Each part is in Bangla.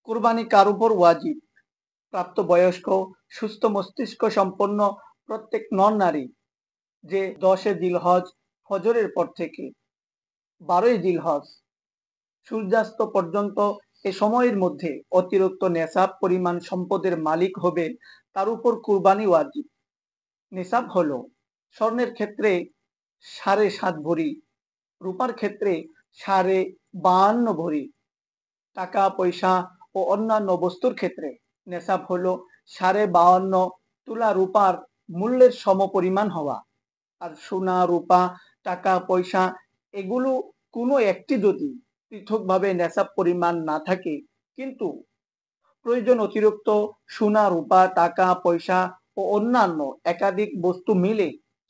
কুরবানি কার উপর ওয়াজিব? প্রাপ্তবয়স্ক, সুস্থ মস্তিষ্ক সম্পন্ন প্রত্যেক নর-নারী যে ১০ জিলহজ ফজরের পর থেকে ১২ জিলহজ সূর্যাস্ত পর্যন্ত এ সময়ের মধ্যে অতিরিক্ত নেশাব পরিমাণ সম্পদের মালিক হবে, তার উপর কুরবানি ওয়াজিব। নেশাব হলো স্বর্ণের ক্ষেত্রে ৭.৫ ভরি, রূপার ক্ষেত্রে ৫.৫ ভরি, টাকা পয়সা ও অন্যান্য বস্তুর ক্ষেত্রে নেশাব হলো ৫.৫ তুলা রূপার মূল্যের সমপরিমাণ হওয়া। আর সোনা, রূপা, টাকা পয়সা এগুলো কোনো একটি যদি পৃথকভাবে নেশাব পরিমাণ না থাকে, কিন্তু প্রয়োজন অতিরিক্ত সোনা, রূপা, টাকা পয়সা ও অন্যান্য একাধিক বস্তু মিলে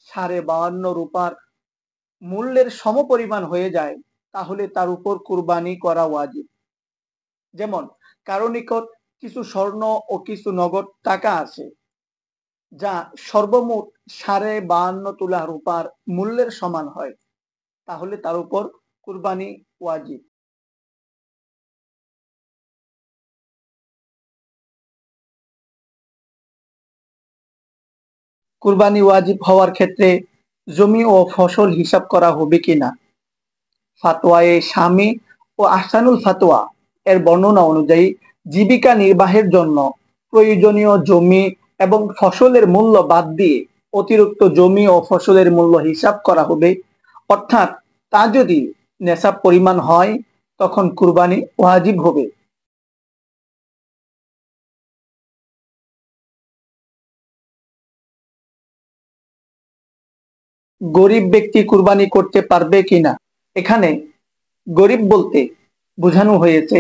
৫.৫ রূপার মূল্যের সমপরিমাণ হয়ে যায়, তাহলে তার উপর কুরবানি করা ওয়াজিব। যেমন কারো নিকট কিছু স্বর্ণ ও কিছু নগদ টাকা আছে, যা সর্বমোট ৫.৫ তুলা রূপার মূল্যের সমান হয়, তাহলে তার উপর কুরবানি ওয়াজিব। কুরবানি ওয়াজিব হওয়ার ক্ষেত্রে জমি ও ফসল হিসাব করা হবে কিনা? ফাতোয়ায়ে শামী ও আহসানুল ফাতোয়া এর বর্ণনা অনুযায়ী জীবিকা নির্বাহের জন্য প্রয়োজনীয় জমি এবং ফসলের মূল্য বাদ দিয়ে অতিরিক্ত জমি ও ফসলের মূল্য হিসাব করা হবে। অর্থাৎ তা যদি নেশাব পরিমাণ হয়, তখন কুরবানি ওয়াজিব হবে। গরিব ব্যক্তি কুরবানি করতে পারবে কিনা? এখানে গরিব বলতে বোঝানো হয়েছে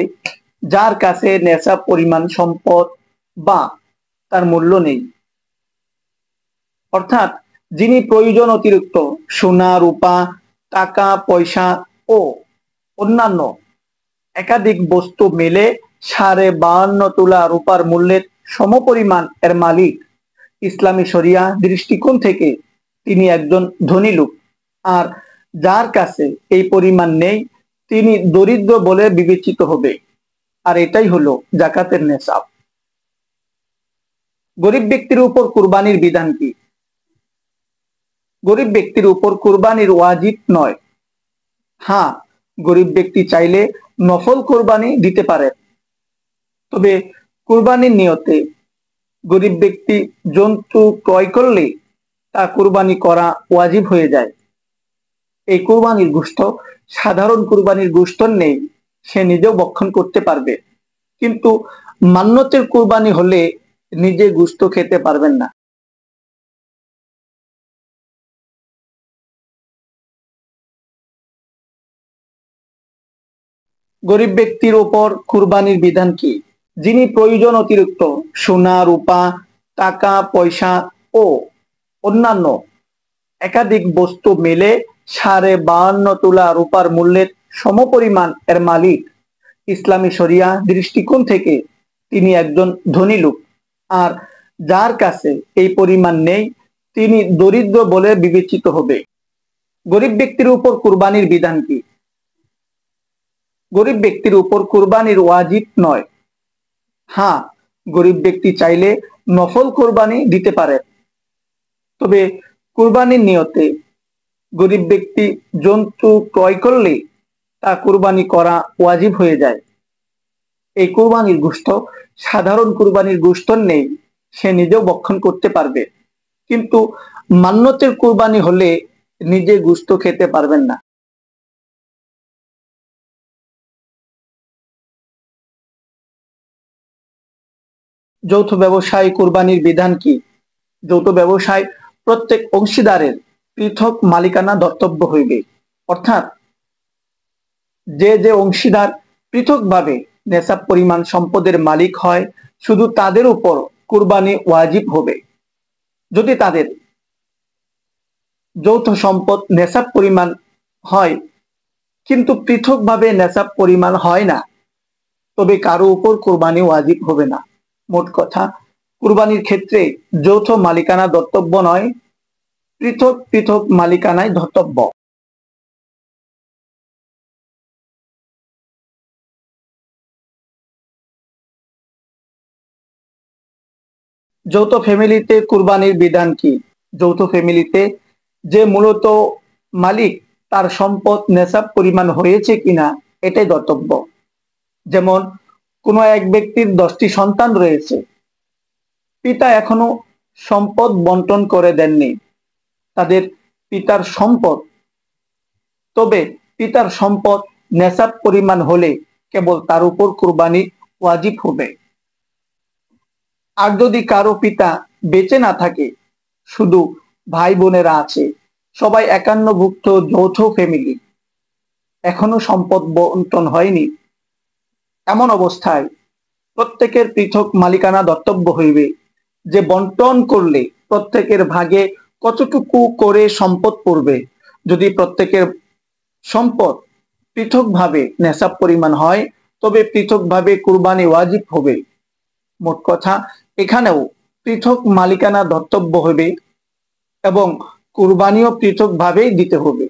যার কাছে নেশাব পরিমাণ সম্পদ বা তার মূল্য নেই, অর্থাৎ যিনি প্রয়োজন অতিরিক্ত সোনা, রূপা, টাকা পয়সা ও অন্যান্য একাধিক বস্তু মিলে ৫.৫ তুলা রূপার মূল্যের সমপরিমাণ এর মালিক। ইসলামী শরিয়া দৃষ্টিকোণ থেকে তিনি একজন ধনী লোক, আর যার কাছে এই পরিমাণ নেই তিনি দরিদ্র বলে বিবেচিত হবে। আর এটাই হলো জাকাতের নেশাব। গরিব ব্যক্তির উপর কুরবানির বিধান কি? গরিব ব্যক্তির উপর কুরবানির ওয়াজিব নয়। হ্যাঁ, গরিব ব্যক্তি চাইলে নফল কুরবানি দিতে পারে। তবে কুরবানির নিয়তে গরিব ব্যক্তি জন্তু ক্রয় করলে তা কুরবানি করা ওয়াজিব হয়ে যায়। এই কুরবানির গোশত সাধারণ কুরবানির গোশতের নেই, সে নিজেও ভক্ষণ করতে পারবে, কিন্তু মান্যতের কুরবানি হলে নিজে গোশত খেতে পারবেন না। গরিব ব্যক্তির উপর কুরবানির বিধান কি? যিনি প্রয়োজন অতিরিক্ত সোনা, রূপা, টাকা পয়সা ও অন্যান্য একাধিক বস্তু মিলে ৫.৫ তুলা রূপার মূল্যের সমপরিমাণ এর মালিক। ইসলামী শরিয়া দৃষ্টিকোণ থেকে তিনি একজন ধনী লোক, আর যার কাছে এই পরিমাণ নেই তিনি দরিদ্র বলে বিবেচিত হবে। গরিব ব্যক্তির উপর কুরবানির বিধান কি? গরিব ব্যক্তির উপর কুরবানির ওয়াজিব নয়। হ্যাঁ, গরিব ব্যক্তি চাইলে নফল কুরবানি দিতে পারে। তবে কুরবানির নিয়তে গরিব ব্যক্তি জন্তু ক্রয় করলে তা কুরবানি করা ওয়াজিব হয়ে যায়। এই কুরবানির গোশত সাধারণ কুরবানির গোশতের নেই, সে নিজেও ভক্ষণ করতে পারবে, কিন্তু মান্যতের কুরবানি হলে নিজে গোশত খেতে পারবেন না। যৌথ ব্যবসায় কুরবানির বিধান কি? যৌথ ব্যবসায় প্রত্যেক অংশীদারের পৃথক মালিকানা ধর্তব্য হইবে। অর্থাৎ যে যে অংশীদার পৃথকভাবে নেশাব পরিমাণ সম্পদের মালিক হয়, শুধু তাদের উপর কুরবানি ওয়াজিব হবে। যদি তাদের যৌথ সম্পদ নেশাব পরিমাণ হয়, কিন্তু পৃথকভাবে নেশাব পরিমাণ হয় না, তবে কারো উপর কুরবানি ওয়াজিব হবে না। মোট কথা, কুরবানির ক্ষেত্রে যৌথ মালিকানা ধর্তব্য নয়, পৃথক পৃথক মালিকানায় ধর্তব্য। যৌথ ফ্যামিলিতে কুরবানির বিধান কি? যৌথ ফ্যামিলিতে যে মূলত মালিক, তার সম্পদ নেশাব পরিমাণ হয়েছে কিনা এটাই ধর্তব্য। যেমন কোনো এক ব্যক্তির 10টি সন্তান রয়েছে, পিতা এখনো সম্পদ বন্টন করে দেননি তাদের পিতার সম্পদ, তবে পিতার সম্পদ নেশাব পরিমাণ হলে কেবল তার উপর কুরবানি ওয়াজিব হবে। আর যদি কারো পিতা বেঁচে না থাকে, শুধু ভাই বোনেরা আছে, সবাই একান্নভুক্ত যৌথ ফ্যামিলি, এখনো সম্পদ বন্টন হয়নি, এমন অবস্থায় প্রত্যেকের পৃথক মালিকানা ধর্তব্য হইবে। যে বন্টন করলে প্রত্যেকের ভাগে কতটুকু করে সম্পদ পড়বে। যদি প্রত্যেকের সম্পদ পৃথকভাবে নেশাব পরিমাণ হয়, তবে পৃথকভাবে কুরবানি ওয়াজিব হবে। মোট কথা, এখানেও পৃথক মালিকানা ধর্তব্য হবে এবং কুরবানিও পৃথকভাবেই দিতে হবে।